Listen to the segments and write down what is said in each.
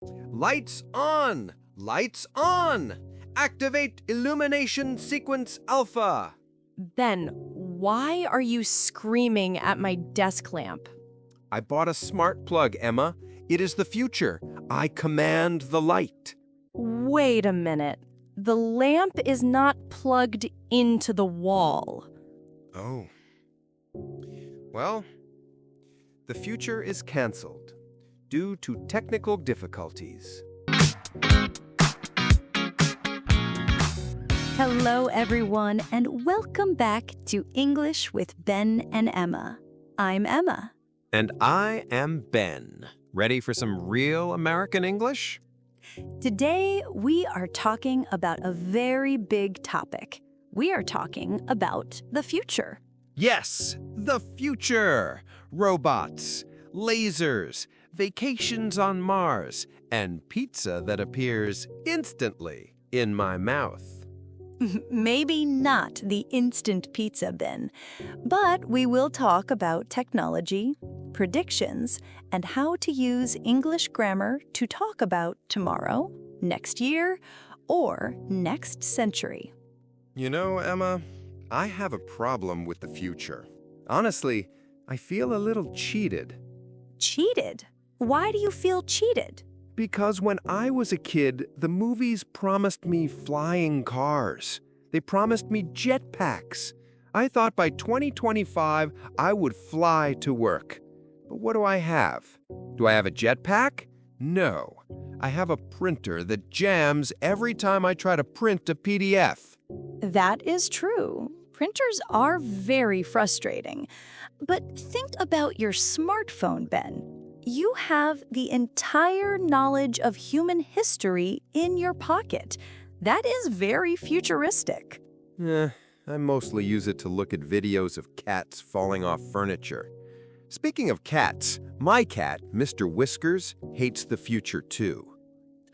Lights on! Lights on! Activate illumination sequence alpha! Ben, why are you screaming at my desk lamp? I bought a smart plug, Emma. It is the future. I command the light. Wait a minute. The lamp is not plugged into the wall. Oh. Well, the future is cancelled due to technical difficulties. Hello, everyone, and welcome back to English with Ben and Emma. I'm Emma. And I am Ben. Ready for some real American English? Today, we are talking about a very big topic. We are talking about the future. Yes, the future! Robots, lasers, vacations on Mars, and pizza that appears instantly in my mouth. Maybe not the instant pizza, Ben, but we will talk about technology, predictions, and how to use English grammar to talk about tomorrow, next year, or next century. You know, Emma, I have a problem with the future. Honestly, I feel a little cheated. Cheated? Why do you feel cheated? Because when I was a kid, the movies promised me flying cars. They promised me jetpacks. I thought by 2025, I would fly to work. But what do I have? Do I have a jetpack? No. I have a printer that jams every time I try to print a PDF. That is true. Printers are very frustrating. But think about your smartphone, Ben. You have the entire knowledge of human history in your pocket. That is very futuristic. I mostly use it to look at videos of cats falling off furniture. Speaking of cats, my cat, Mr. Whiskers, hates the future too.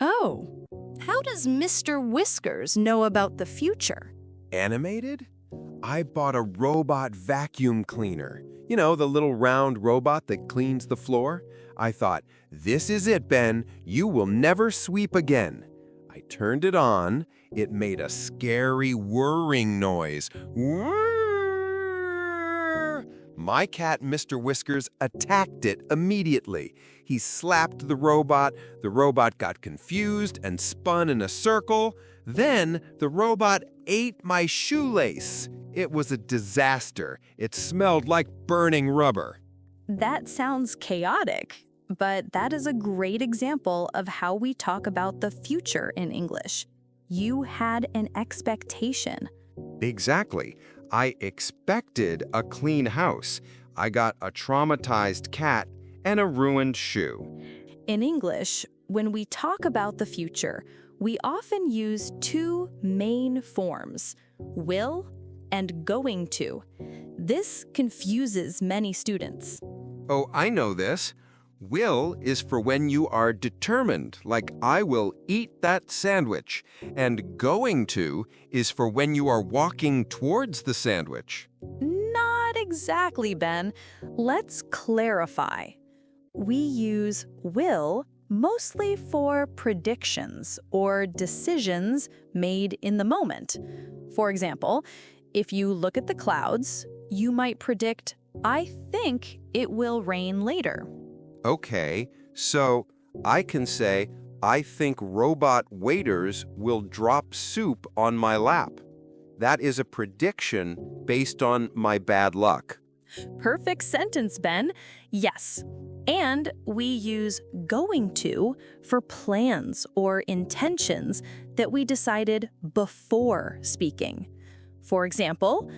Oh, how does Mr. Whiskers know about the future? Animated? I bought a robot vacuum cleaner. You know, the little round robot that cleans the floor? I thought, this is it, Ben. You will never sweep again. I turned it on. It made a scary whirring noise. Whirr! My cat, Mr. Whiskers, attacked it immediately. He slapped the robot got confused and spun in a circle. Then the robot ate my shoelace. It was a disaster. It smelled like burning rubber. That sounds chaotic, but that is a great example of how we talk about the future in English. You had an expectation. Exactly. I expected a clean house. I got a traumatized cat and a ruined shoe. In English, when we talk about the future, we often use two main forms, will and going to. This confuses many students. Oh, I know this. Will is for when you are determined, like I will eat that sandwich. And going to is for when you are walking towards the sandwich. Not exactly, Ben. Let's clarify. We use will mostly for predictions or decisions made in the moment. For example, if you look at the clouds, you might predict, I think it will rain later. Okay, so I can say, I think robot waiters will drop soup on my lap. That is a prediction based on my bad luck. Perfect sentence, Ben. Yes. And we use going to for plans or intentions that we decided before speaking. For example,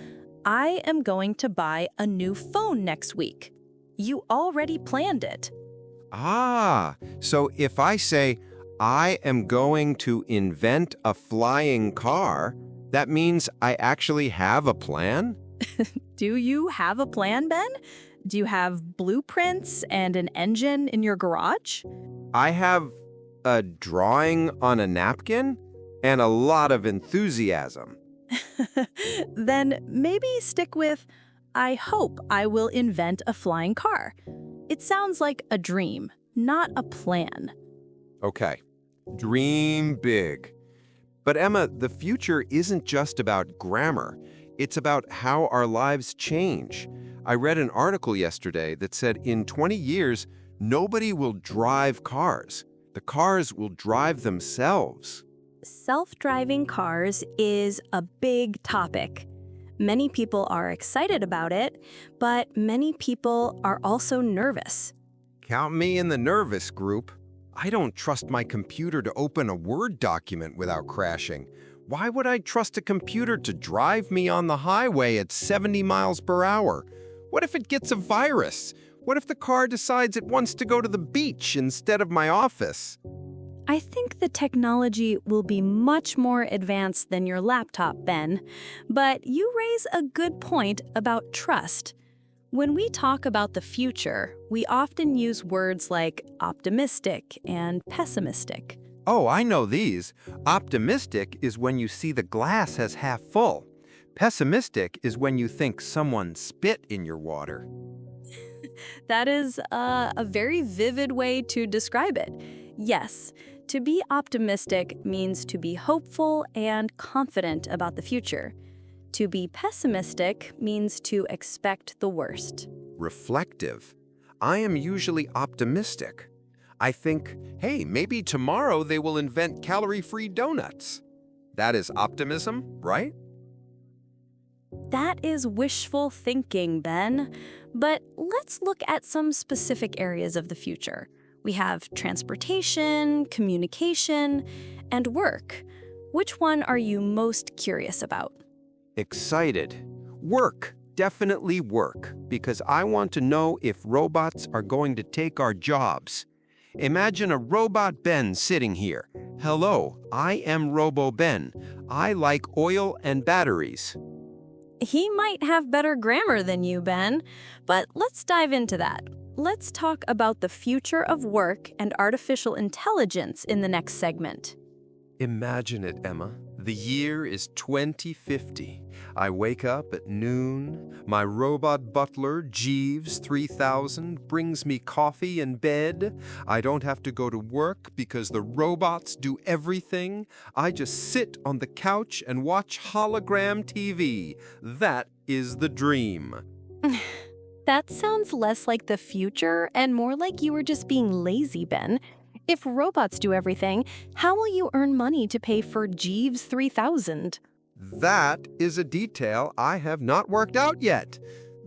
I am going to buy a new phone next week. You already planned it. Ah, so if I say, I am going to invent a flying car, that means I actually have a plan? Do you have a plan, Ben? Do you have blueprints and an engine in your garage? I have a drawing on a napkin and a lot of enthusiasm. Then maybe stick with, I hope I will invent a flying car. It sounds like a dream, not a plan. Okay, dream big. But Emma, the future isn't just about grammar. It's about how our lives change. I read an article yesterday that said in 20 years, nobody will drive cars. The cars will drive themselves. Self-driving cars is a big topic. Many people are excited about it, but many people are also nervous. Count me in the nervous group. I don't trust my computer to open a Word document without crashing. Why would I trust a computer to drive me on the highway at 70 miles per hour? What if it gets a virus? What if the car decides it wants to go to the beach instead of my office? I think the technology will be much more advanced than your laptop, Ben. But you raise a good point about trust. When we talk about the future, we often use words like optimistic and pessimistic. Oh, I know these. Optimistic is when you see the glass as half full. Pessimistic is when you think someone spit in your water. That is a very vivid way to describe it. Yes, to be optimistic means to be hopeful and confident about the future. To be pessimistic means to expect the worst. Reflective. I am usually optimistic. I think, hey, maybe tomorrow they will invent calorie-free donuts. That is optimism, right? That is wishful thinking, Ben. But let's look at some specific areas of the future. We have transportation, communication, and work. Which one are you most curious about? Excited. Work. Definitely work, because I want to know if robots are going to take our jobs. Imagine a robot Ben sitting here. Hello, I am Robo Ben. I like oil and batteries. He might have better grammar than you, Ben, but let's dive into that. Let's talk about the future of work and artificial intelligence in the next segment. Imagine it, Emma. The year is 2050. I wake up at noon. My robot butler, Jeeves 3000, brings me coffee in bed. I don't have to go to work because the robots do everything. I just sit on the couch and watch hologram TV. That is the dream. That sounds less like the future and more like you were just being lazy, Ben. If robots do everything, how will you earn money to pay for Jeeves 3000? That is a detail I have not worked out yet.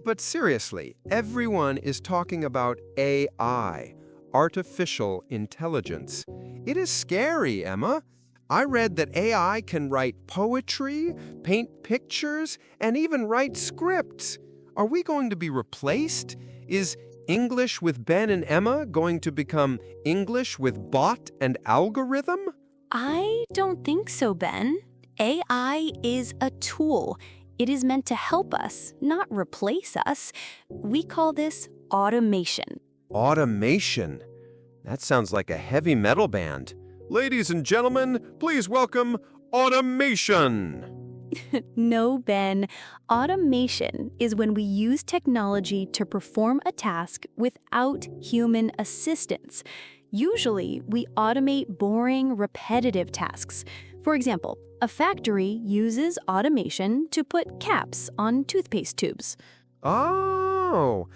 But seriously, everyone is talking about AI, artificial intelligence. It is scary, Emma. I read that AI can write poetry, paint pictures, and even write scripts. Are we going to be replaced? Is English with Ben and Emma going to become English with bot and algorithm? I don't think so, Ben. AI is a tool. It is meant to help us, not replace us. We call this automation. Automation? That sounds like a heavy metal band. Ladies and gentlemen, please welcome automation. No, Ben. Automation is when we use technology to perform a task without human assistance. Usually, we automate boring, repetitive tasks. For example, a factory uses automation to put caps on toothpaste tubes. Oh,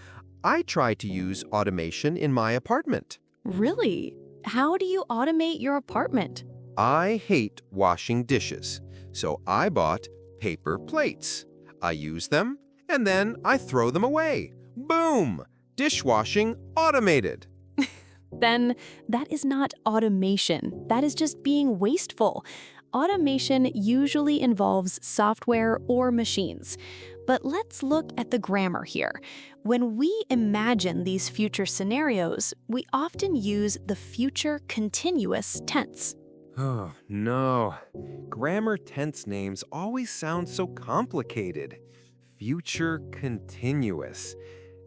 I try to use automation in my apartment. Really? How do you automate your apartment? I hate washing dishes, so I bought paper plates. I use them, and then I throw them away. Boom! Dishwashing automated. Ben, that is not automation. That is just being wasteful. Automation usually involves software or machines. But let's look at the grammar here. When we imagine these future scenarios, we often use the future continuous tense. Oh, no. Grammar tense names always sound so complicated. Future continuous.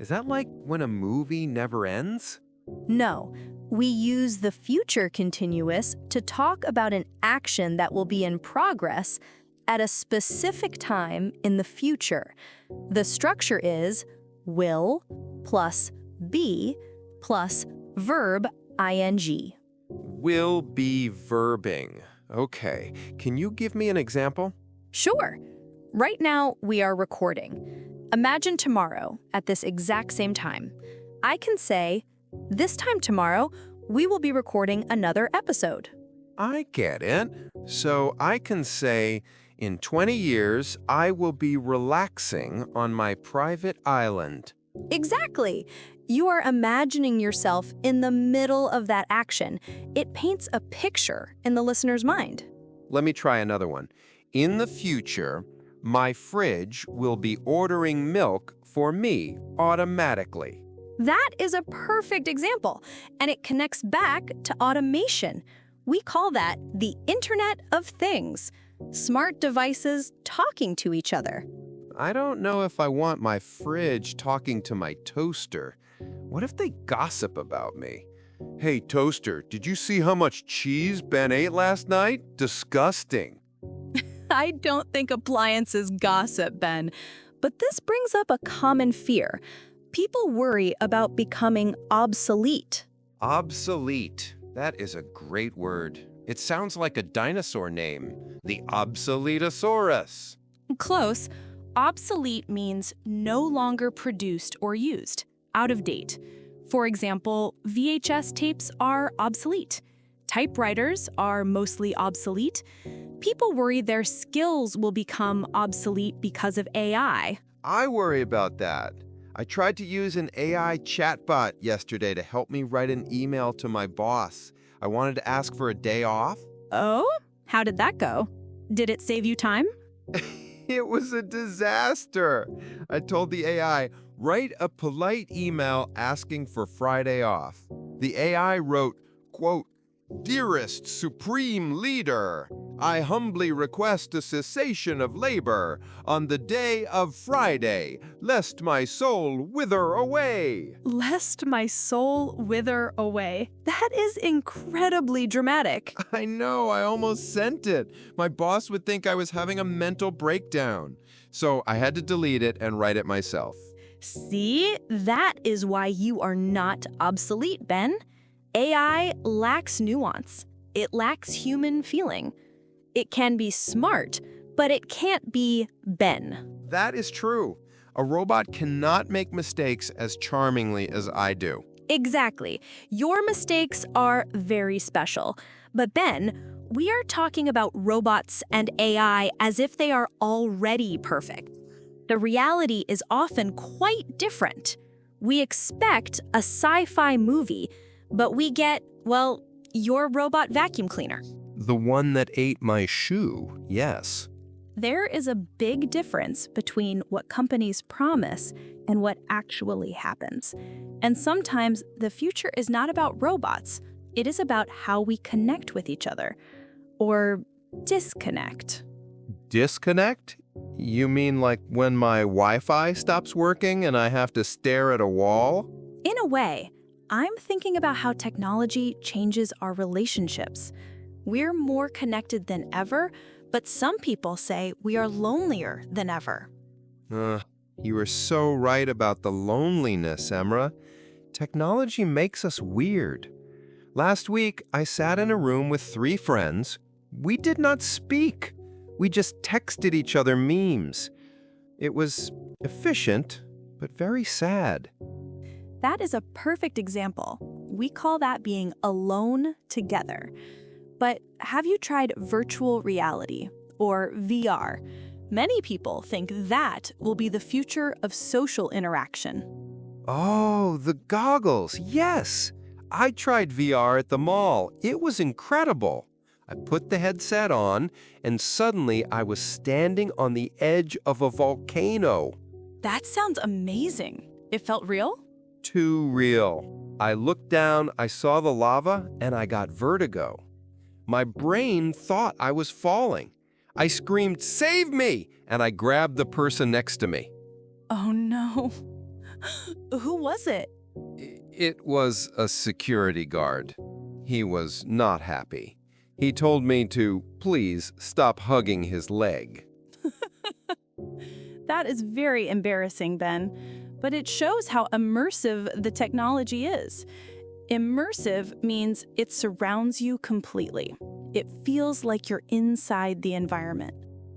Is that like when a movie never ends? No, we use the future continuous to talk about an action that will be in progress at a specific time in the future. The structure is will plus be plus verb ing. will be verbing. Okay, can you give me an example? Sure. Right now, we are recording. Imagine tomorrow, at this exact same time. I can say, this time tomorrow, we will be recording another episode. I get it. So I can say, in 20 years, I will be relaxing on my private island. Exactly. You are imagining yourself in the middle of that action. It paints a picture in the listener's mind. Let me try another one. In the future, my fridge will be ordering milk for me automatically. That is a perfect example, and it connects back to automation. We call that the Internet of Things. Smart devices talking to each other. I don't know if I want my fridge talking to my toaster. What if they gossip about me? Hey, toaster, did you see how much cheese Ben ate last night? Disgusting. I don't think appliances gossip, Ben. But this brings up a common fear. People worry about becoming obsolete. Obsolete. That is a great word. It sounds like a dinosaur name. The Obsoletosaurus. Close. Obsolete means no longer produced or used, out of date. For example, VHS tapes are obsolete. Typewriters are mostly obsolete. People worry their skills will become obsolete because of AI. I worry about that. I tried to use an AI chatbot yesterday to help me write an email to my boss. I wanted to ask for a day off. Oh? How did that go? Did it save you time? It was a disaster. I told the AI, write a polite email asking for Friday off. The AI wrote, quote, "Dearest Supreme Leader, I humbly request a cessation of labor on the day of Friday, lest my soul wither away." Lest my soul wither away. That is incredibly dramatic. I know, I almost sent it. My boss would think I was having a mental breakdown. So I had to delete it and write it myself. See, that is why you are not obsolete, Ben. AI lacks nuance. It lacks human feeling. It can be smart, but it can't be Ben. That is true. A robot cannot make mistakes as charmingly as I do. Exactly. Your mistakes are very special. But Ben, we are talking about robots and AI as if they are already perfect. The reality is often quite different. We expect a sci-fi movie, but we get, well, your robot vacuum cleaner. The one that ate my shoe, yes. There is a big difference between what companies promise and what actually happens. And sometimes the future is not about robots. It is about how we connect with each other. Or disconnect. Disconnect? You mean like when my Wi-Fi stops working and I have to stare at a wall? In a way, I'm thinking about how technology changes our relationships. We're more connected than ever, but some people say we are lonelier than ever. You are so right about the loneliness, Emra. Technology makes us weird. Last week, I sat in a room with 3 friends. We did not speak. We just texted each other memes. It was efficient, but very sad. That is a perfect example. We call that being alone together. But have you tried virtual reality, or VR? Many people think that will be the future of social interaction. Oh, the goggles, yes! I tried VR at the mall. It was incredible. I put the headset on, and suddenly I was standing on the edge of a volcano. That sounds amazing. It felt real? Too real. I looked down, I saw the lava, and I got vertigo. My brain thought I was falling. I screamed, "Save me!" and I grabbed the person next to me. Oh no. Who was it? It was a security guard. He was not happy. He told me to please stop hugging his leg. That is very embarrassing, Ben. But it shows how immersive the technology is. Immersive means it surrounds you completely. It feels like you're inside the environment.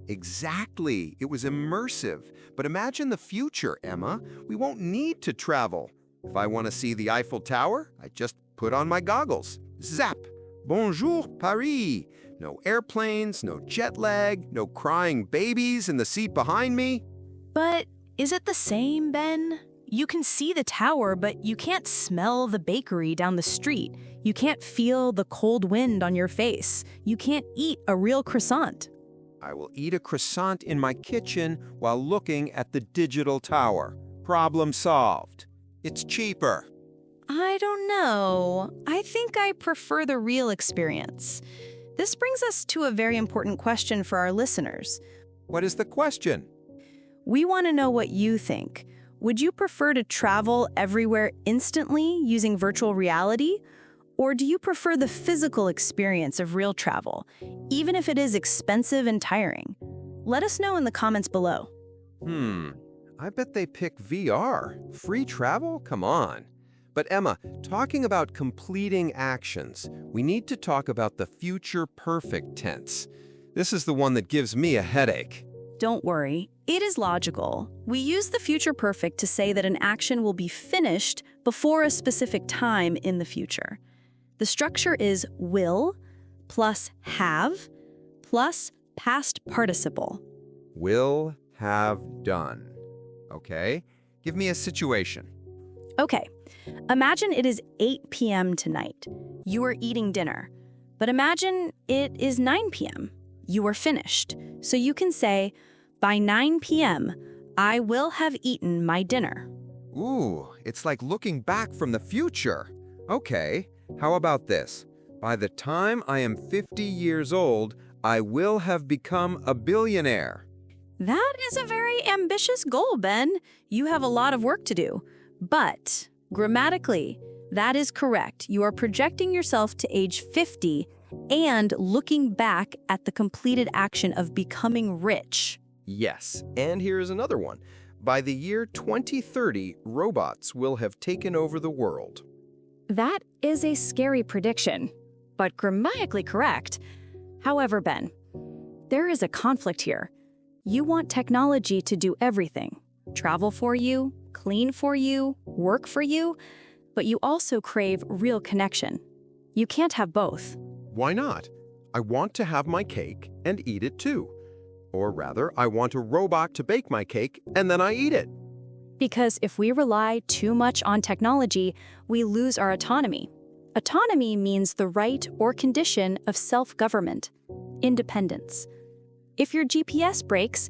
Exactly. It was immersive. But imagine the future, Emma. We won't need to travel. If I want to see the Eiffel Tower, I just put on my goggles. Zap! Bonjour, Paris! No airplanes, no jet lag, no crying babies in the seat behind me. But is it the same, Ben? You can see the tower, but you can't smell the bakery down the street. You can't feel the cold wind on your face. You can't eat a real croissant. I will eat a croissant in my kitchen while looking at the digital tower. Problem solved. It's cheaper. I don't know. I think I prefer the real experience. This brings us to a very important question for our listeners. What is the question? We want to know what you think. Would you prefer to travel everywhere instantly using virtual reality? Or do you prefer the physical experience of real travel, even if it is expensive and tiring? Let us know in the comments below. I bet they pick VR. Free travel? Come on. But Emma, talking about completing actions, we need to talk about the future perfect tense. This is the one that gives me a headache. Don't worry, it is logical. We use the future perfect to say that an action will be finished before a specific time in the future. The structure is will plus have plus past participle. Will have done. Okay, give me a situation. Okay, imagine it is 8 p.m. tonight. You are eating dinner. But imagine it is 9 p.m. You are finished. So you can say, by 9 p.m., I will have eaten my dinner. Ooh, it's like looking back from the future. Okay, how about this? By the time I am 50 years old, I will have become a billionaire. That is a very ambitious goal, Ben. You have a lot of work to do. But grammatically, that is correct. You are projecting yourself to age 50 and looking back at the completed action of becoming rich. Yes, and here's another one. By the year 2030, robots will have taken over the world. That is a scary prediction, but grammatically correct. However, Ben, there is a conflict here. You want technology to do everything. Travel for you, clean for you, work for you, but you also crave real connection. You can't have both. Why not? I want to have my cake and eat it too. Or rather, I want a robot to bake my cake and then I eat it. Because if we rely too much on technology, we lose our autonomy. Autonomy means the right or condition of self-government, independence. If your GPS breaks,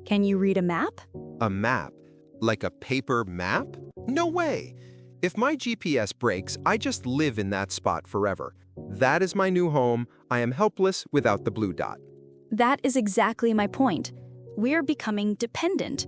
can you read a map? A map? Like a paper map? No way! If my GPS breaks, I just live in that spot forever. That is my new home. I am helpless without the blue dot. That is exactly my point. We're becoming dependent.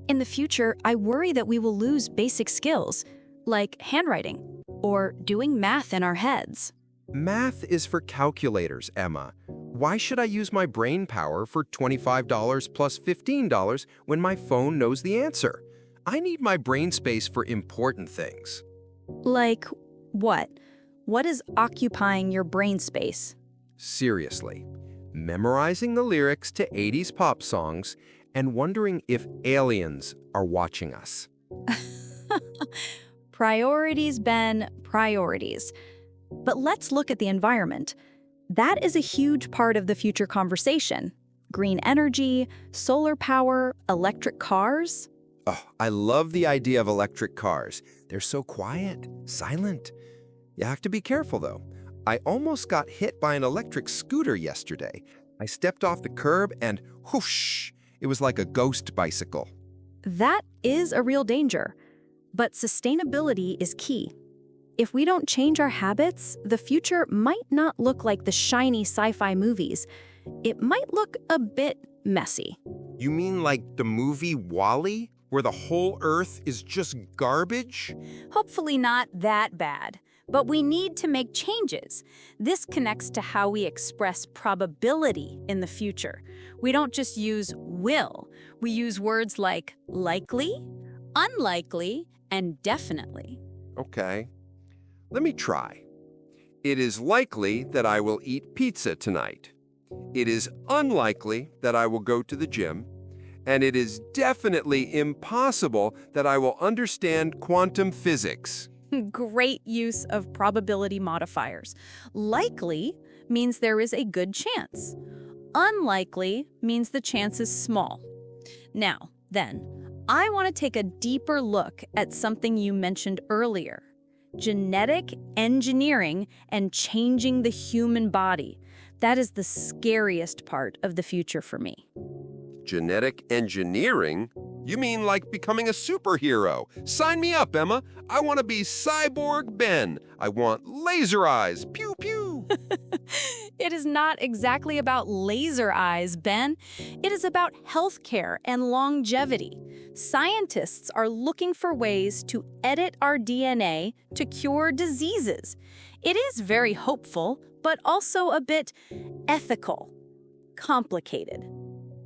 In the future, I worry that we will lose basic skills, like handwriting or doing math in our heads. Math is for calculators, Emma. Why should I use my brain power for $25 plus $15 when my phone knows the answer? I need my brain space for important things. Like what? What is occupying your brain space? Seriously, memorizing the lyrics to 80s pop songs and wondering if aliens are watching us. Priorities, Ben, priorities. But let's look at the environment. That is a huge part of the future conversation. Green energy, solar power, electric cars. Oh, I love the idea of electric cars. They're so quiet, silent. You have to be careful, though. I almost got hit by an electric scooter yesterday. I stepped off the curb and whoosh, it was like a ghost bicycle. That is a real danger. But sustainability is key. If we don't change our habits, the future might not look like the shiny sci-fi movies. It might look a bit messy. You mean like the movie WALL-E, where the whole Earth is just garbage? Hopefully not that bad, but we need to make changes. This connects to how we express probability in the future. We don't just use will. We use words like likely, unlikely, and definitely. Okay. Let me try. It is likely that I will eat pizza tonight. It is unlikely that I will go to the gym. And it is definitely impossible that I will understand quantum physics. Great use of probability modifiers. Likely means there is a good chance. Unlikely means the chance is small. Now, then, I want to take a deeper look at something you mentioned earlier. Genetic engineering and changing the human body. That is the scariest part of the future for me. Genetic engineering? You mean like becoming a superhero? Sign me up, Emma. I want to be Cyborg Ben. I want laser eyes. Pew, pew. It is not exactly about laser eyes, Ben. It is about healthcare and longevity. Scientists are looking for ways to edit our DNA to cure diseases. It is very hopeful, but also a bit ethical, complicated.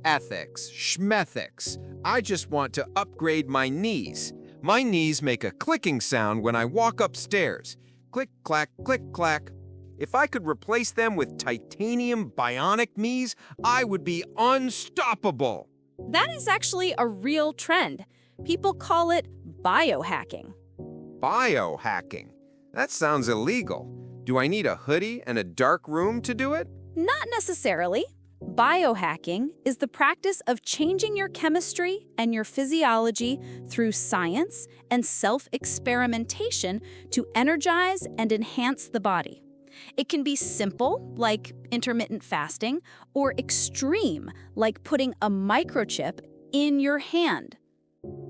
Ethics, schmethics. I just want to upgrade my knees. My knees make a clicking sound when I walk upstairs. Click, clack, click, clack. If I could replace them with titanium bionic knees, I would be unstoppable. That is actually a real trend. People call it biohacking. Biohacking? That sounds illegal. Do I need a hoodie and a dark room to do it? Not necessarily. Biohacking is the practice of changing your chemistry and your physiology through science and self-experimentation to energize and enhance the body. It can be simple, like intermittent fasting, or extreme, like putting a microchip in your hand.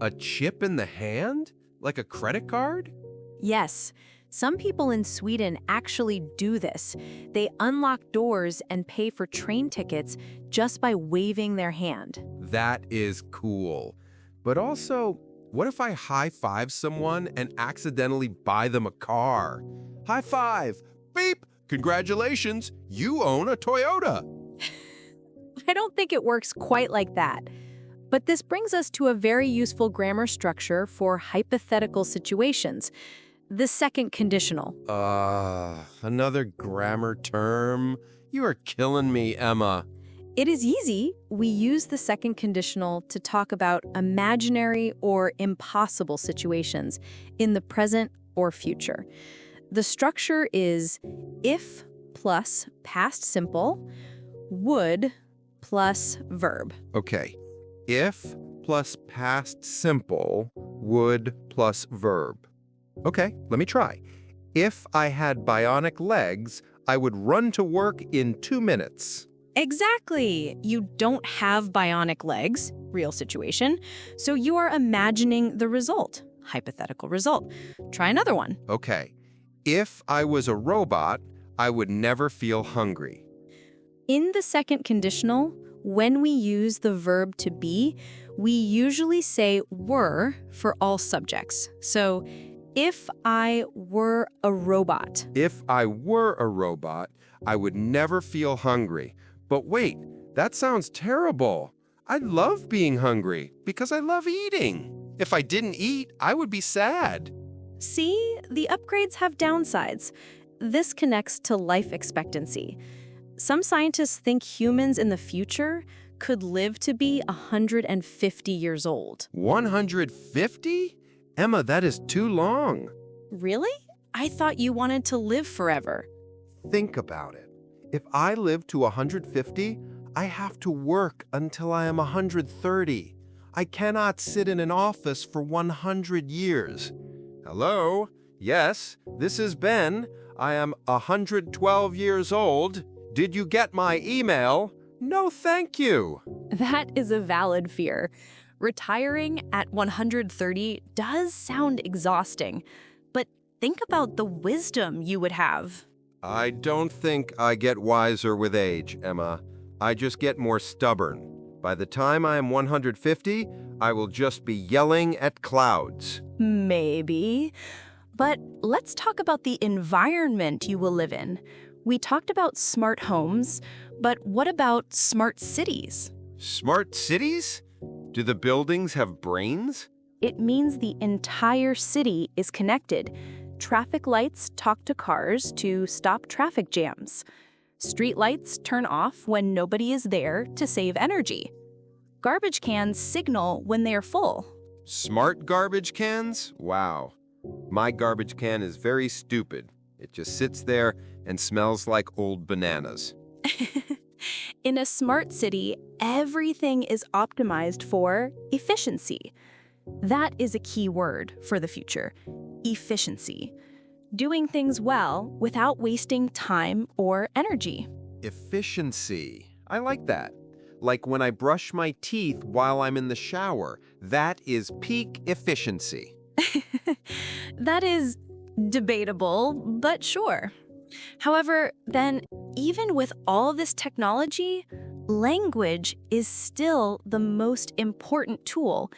A chip in the hand? Like a credit card? Yes, some people in Sweden actually do this. They unlock doors and pay for train tickets just by waving their hand. That is cool. But also, what if I high-five someone and accidentally buy them a car? High five! Beep! Congratulations, you own a Toyota. I don't think it works quite like that. But this brings us to a very useful grammar structure for hypothetical situations. The second conditional. Another grammar term? You are killing me, Emma. It is easy. We use the second conditional to talk about imaginary or impossible situations in the present or future. The structure is if plus past simple, would plus verb. Okay. If plus past simple, would plus verb. Okay, let me try. If I had bionic legs, I would run to work in 2 minutes. Exactly. You don't have bionic legs, real situation, so you are imagining the result, hypothetical result. Try another one. Okay. If I was a robot, I would never feel hungry. In the second conditional, when we use the verb to be, we usually say were for all subjects. So, if I were a robot. If I were a robot, I would never feel hungry. But wait, that sounds terrible. I love being hungry because I love eating. If I didn't eat, I would be sad. See, the upgrades have downsides. This connects to life expectancy. Some scientists think humans in the future could live to be 150 years old. 150? Emma, that is too long. Really? I thought you wanted to live forever. Think about it. If I live to 150, I have to work until I am 130. I cannot sit in an office for 100 years. Hello? Yes, this is Ben. I am 112 years old. Did you get my email? No, thank you. That is a valid fear. Retiring at 130 does sound exhausting, but think about the wisdom you would have. I don't think I get wiser with age, Emma. I just get more stubborn. By the time I am 150, I will just be yelling at clouds. Maybe. But let's talk about the environment you will live in. We talked about smart homes, but what about smart cities? Smart cities? Do the buildings have brains? It means the entire city is connected. Traffic lights talk to cars to stop traffic jams. Street lights turn off when nobody is there to save energy. Garbage cans signal when they are full. Smart garbage cans? Wow. My garbage can is very stupid. It just sits there and smells like old bananas. In a smart city, everything is optimized for efficiency. That is a key word for the future: efficiency. Doing things well without wasting time or energy. Efficiency. I like that. Like when I brush my teeth while I'm in the shower. That is peak efficiency. That is debatable, but sure. However, then, even with all this technology, language is still the most important tool.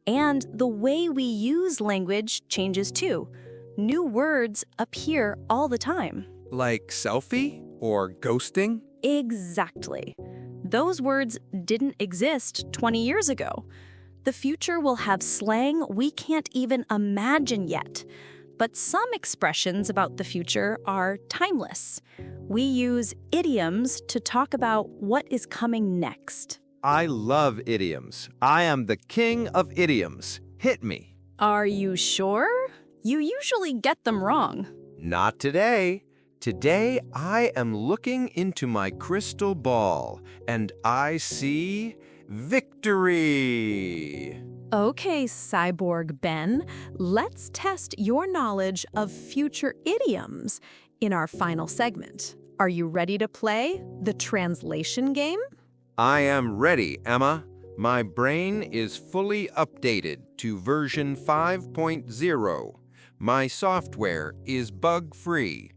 And the way we use language changes too. New words appear all the time. Like selfie or ghosting? Exactly. Those words didn't exist 20 years ago. The future will have slang we can't even imagine yet. But some expressions about the future are timeless. We use idioms to talk about what is coming next. I love idioms. I am the king of idioms. Hit me. Are you sure? You usually get them wrong. Not today. Today, I am looking into my crystal ball, and I see victory. Okay, Cyborg Ben, let's test your knowledge of future idioms in our final segment. Are you ready to play the translation game? I am ready, Emma. My brain is fully updated to version 5.0. My software is bug-free.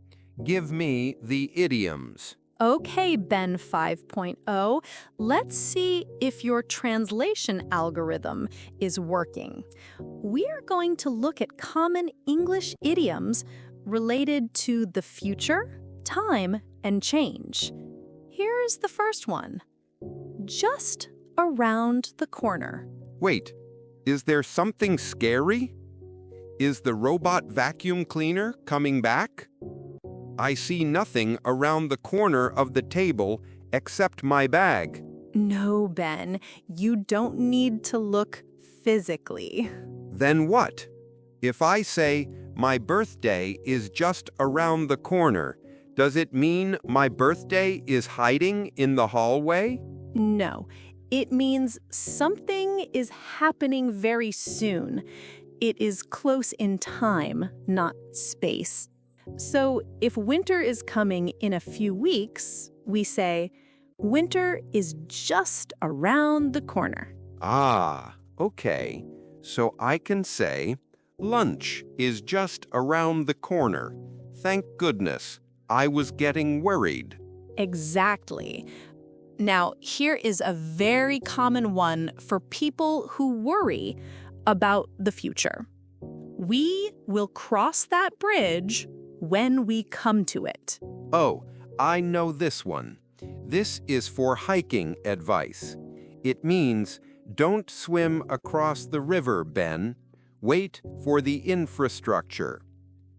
Give me the idioms. Okay, Ben 5.0, let's see if your translation algorithm is working. We're going to look at common English idioms related to the future, time, and change. Here's the first one. Just around the corner. Wait, is there something scary? Is the robot vacuum cleaner coming back? I see nothing around the corner of the table except my bag. No, Ben, you don't need to look physically. Then what? If I say my birthday is just around the corner, does it mean my birthday is hiding in the hallway? No, it means something is happening very soon. It is close in time, not space. So if winter is coming in a few weeks, we say, winter is just around the corner. Ah, okay. So I can say, lunch is just around the corner. Thank goodness. I was getting worried. Exactly. Now, here is a very common one for people who worry about the future. We will cross that bridge when we come to it. Oh, I know this one. This is for hiking advice. It means, don't swim across the river, Ben. Wait for the infrastructure.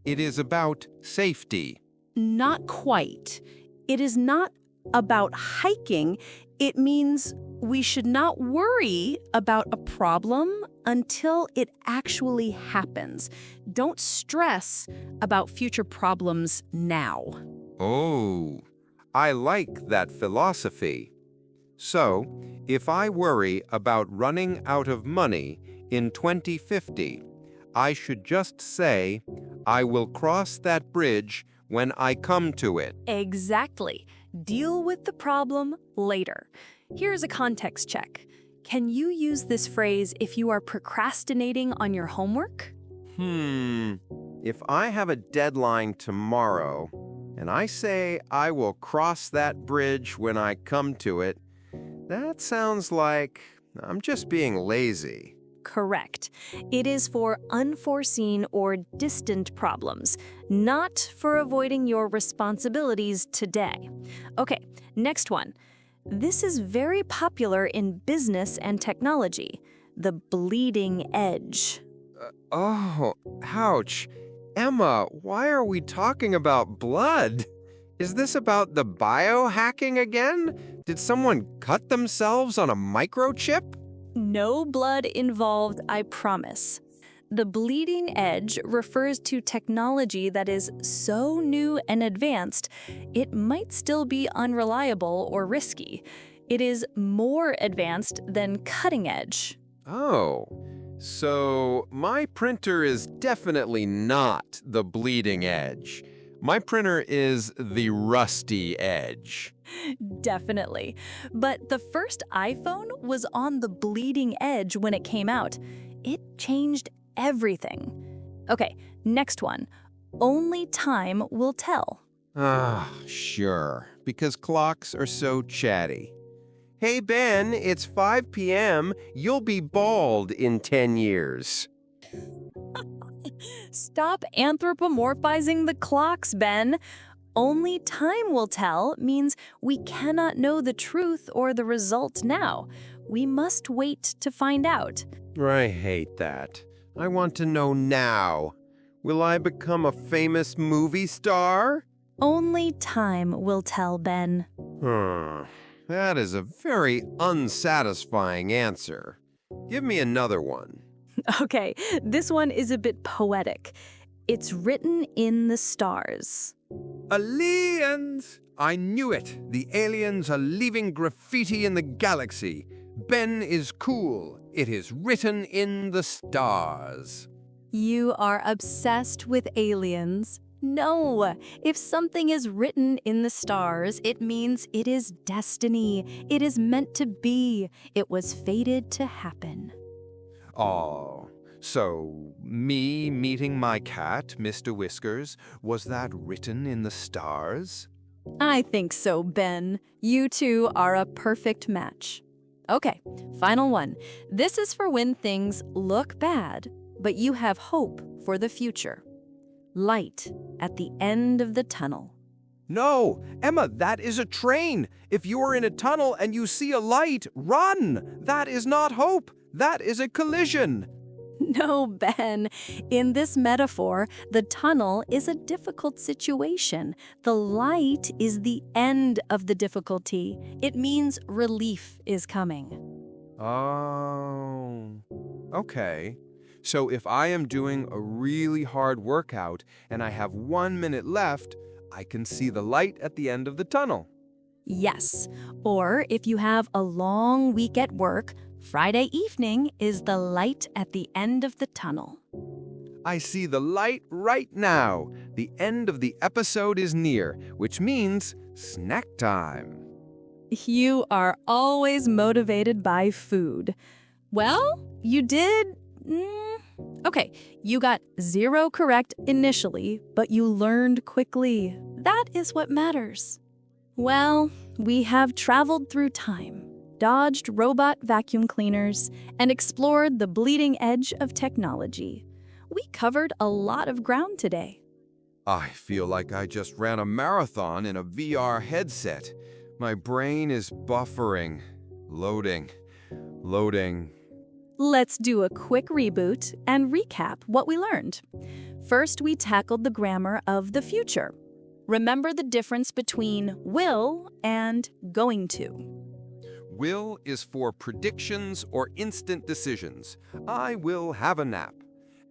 It is about safety. Not quite. It is not about hiking. It means we should not worry about a problem until it actually happens. Don't stress about future problems now. Oh, I like that philosophy. So, if I worry about running out of money in 2050, I should just say, I will cross that bridge when I come to it. Exactly. Deal with the problem later. Here's a context check. Can you use this phrase if you are procrastinating on your homework? If I have a deadline tomorrow, and I say I will cross that bridge when I come to it, that sounds like I'm just being lazy. Correct. It is for unforeseen or distant problems, not for avoiding your responsibilities today. Okay, next one. This is very popular in business and technology, the bleeding edge. Oh, ouch. Emma, why are we talking about blood? Is this about the biohacking again? Did someone cut themselves on a microchip? No blood involved, I promise. The bleeding edge refers to technology that is so new and advanced, it might still be unreliable or risky. It is more advanced than cutting edge. Oh, so my printer is definitely not the bleeding edge. My printer is the rusty edge. Definitely. But the first iPhone was on the bleeding edge when it came out. It changed everything. Okay, next one. Only time will tell. Ah, sure, because clocks are so chatty. Hey, Ben, it's 5 p.m. You'll be bald in 10 years. Stop anthropomorphizing the clocks, Ben. Only time will tell means we cannot know the truth or the result now. We must wait to find out. I hate that. I want to know now. Will I become a famous movie star? Only time will tell, Ben. That is a very unsatisfying answer. Give me another one. Okay, this one is a bit poetic. It's written in the stars. Aliens! I knew it. The aliens are leaving graffiti in the galaxy. Ben is cool. It is written in the stars. You are obsessed with aliens. No, if something is written in the stars, it means it is destiny. It is meant to be. It was fated to happen. Oh, so me meeting my cat, Mr. Whiskers, was that written in the stars? I think so, Ben. You two are a perfect match. Okay, final one. This is for when things look bad, but you have hope for the future. Light at the end of the tunnel. No, Emma, that is a train. If you are in a tunnel and you see a light, run. That is not hope. That is a collision. No, Ben. In this metaphor, the tunnel is a difficult situation. The light is the end of the difficulty. It means relief is coming. Oh, okay. So if I am doing a really hard workout and I have 1 minute left, I can see the light at the end of the tunnel. Yes. Or if you have a long week at work, Friday evening is the light at the end of the tunnel. I see the light right now. The end of the episode is near, which means snack time. You are always motivated by food. Well, you did... Okay, you got 0 correct initially, but you learned quickly. That is what matters. Well, we have traveled through time, dodged robot vacuum cleaners, and explored the bleeding edge of technology. We covered a lot of ground today. I feel like I just ran a marathon in a VR headset. My brain is buffering, loading. Let's do a quick reboot and recap what we learned. First, we tackled the grammar of the future. Remember the difference between will and going to. Will is for predictions or instant decisions. I will have a nap.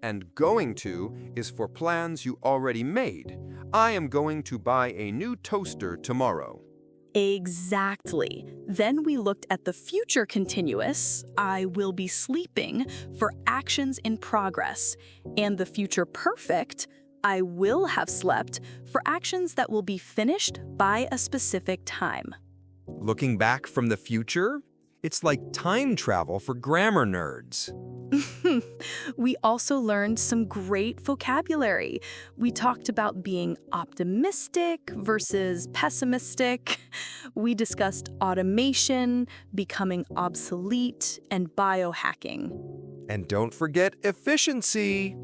And going to is for plans you already made. I am going to buy a new toaster tomorrow. Exactly. Then we looked at the future continuous, I will be sleeping, for actions in progress, and the future perfect, I will have slept, for actions that will be finished by a specific time. Looking back from the future? It's like time travel for grammar nerds. We also learned some great vocabulary. We talked about being optimistic versus pessimistic. We discussed automation, becoming obsolete, and biohacking. And don't forget efficiency.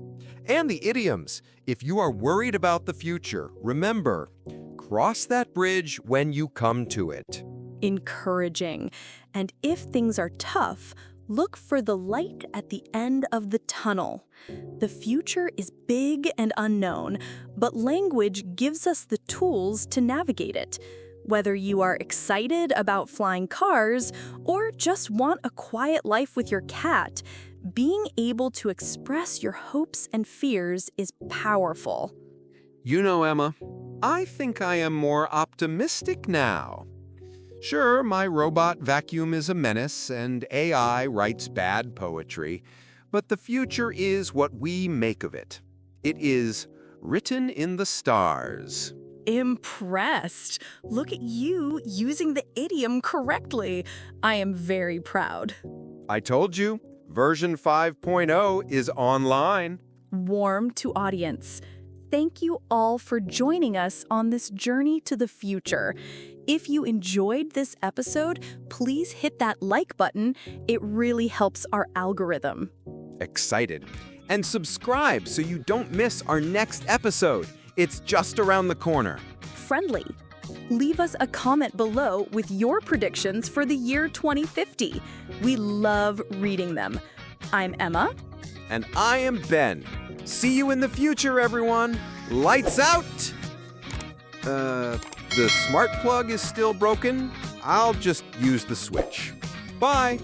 And the idioms. If you are worried about the future, remember, cross that bridge when you come to it. Encouraging. And if things are tough, Look for the light at the end of the tunnel. The future is big and unknown, but language gives us the tools to navigate it. Whether you are excited about flying cars or just want a quiet life with your cat, being able to express your hopes and fears is powerful. You know, Emma, I think I am more optimistic now. Sure, my robot vacuum is a menace and AI writes bad poetry, but the future is what we make of it. It is written in the stars. Impressed. Look at you using the idiom correctly. I am very proud. I told you, version 5.0 is online. Warm to audience. Thank you all for joining us on this journey to the future. If you enjoyed this episode, please hit that like button. It really helps our algorithm. Excited. And subscribe so you don't miss our next episode. It's just around the corner. Friendly. Leave us a comment below with your predictions for the year 2050. We love reading them. I'm Emma. And I am Ben. See you in the future, everyone. Lights out! The smart plug is still broken. I'll just use the switch. Bye!